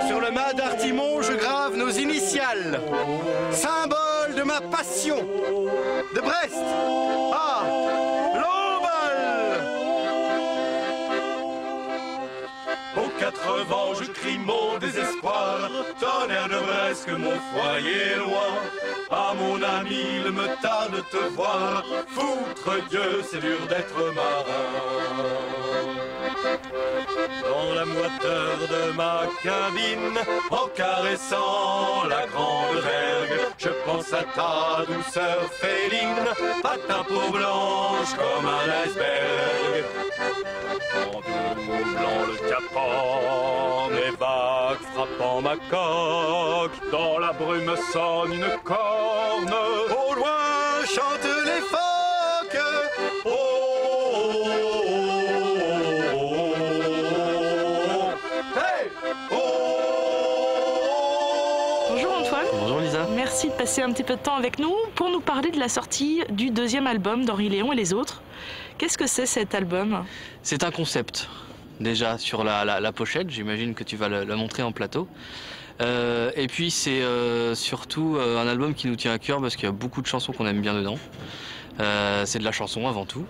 Sur le mât d'Artimon, je grave nos initiales, symbole de ma passion. De Brest à Lamballe. Aux 4 vents, je crie mon désespoir, tonnerre de Brest, que mon foyer est loin. Ah mon ami, il me tarde de te voir, foutre Dieu, c'est dur d'être marin. Dans la moiteur de ma cabine, en caressant la grande vergue, je pense à ta douceur féline, à ta peau blanche comme un iceberg. En doublant le capot, mes vagues frappant ma coque, dans la brume sonne une corne. Au loin chantent les phoques. Oh, oh, oh, oh. Hey, oh. Bonjour Antoine. Bonjour Lisa. Merci de passer un petit peu de temps avec nous pour nous parler de la sortie du 2e album d'Henri Léon et les autres. Qu'est-ce que c'est cet album? C'est un concept, déjà sur la pochette, j'imagine que tu vas la montrer en plateau. Et puis c'est surtout un album qui nous tient à cœur parce qu'il y a beaucoup de chansons qu'on aime bien dedans. C'est de la chanson avant tout.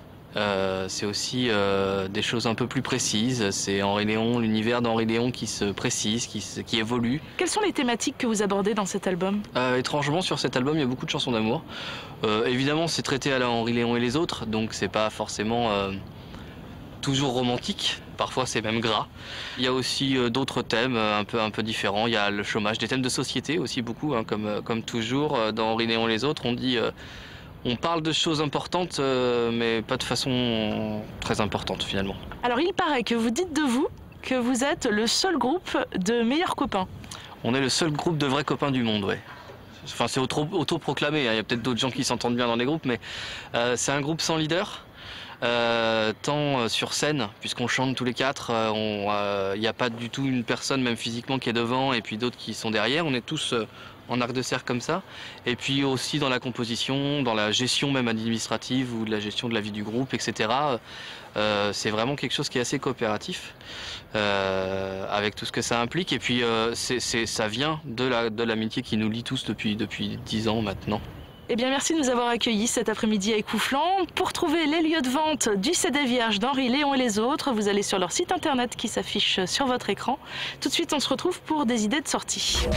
C'est aussi des choses un peu plus précises. C'est Henri Léon, l'univers d'Henri Léon qui se précise, qui évolue. Quelles sont les thématiques que vous abordez dans cet album? Étrangement, sur cet album, il y a beaucoup de chansons d'amour. Évidemment, c'est traité à la Henri Léon et les autres, donc c'est pas forcément toujours romantique. Parfois, c'est même gras. Il y a aussi d'autres thèmes un peu différents. Il y a le chômage, des thèmes de société aussi beaucoup, hein, comme toujours dans Henri Léon et les autres. On dit on parle de choses importantes, mais pas de façon très importante finalement. Alors il paraît que vous dites de vous que vous êtes le seul groupe de meilleurs copains. On est le seul groupe de vrais copains du monde, ouais. Enfin, c'est autoproclamé, hein. Il y a peut-être d'autres gens qui s'entendent bien dans les groupes, mais c'est un groupe sans leader. Tant sur scène, puisqu'on chante tous les quatre, il n'y a pas du tout une personne, même physiquement, qui est devant et puis d'autres qui sont derrière. On est tous en arc de cercle comme ça. Et puis aussi dans la composition, dans la gestion même administrative ou de la gestion de la vie du groupe, etc. C'est vraiment quelque chose qui est assez coopératif, avec tout ce que ça implique. Et puis ça vient de l'amitié qui nous lie tous depuis 10 ans maintenant. Eh bien, merci de nous avoir accueillis cet après-midi à Écouflant. Pour trouver les lieux de vente du CD vierge d'Henri Léon et les autres, vous allez sur leur site internet qui s'affiche sur votre écran. Tout de suite, on se retrouve pour des idées de sortie.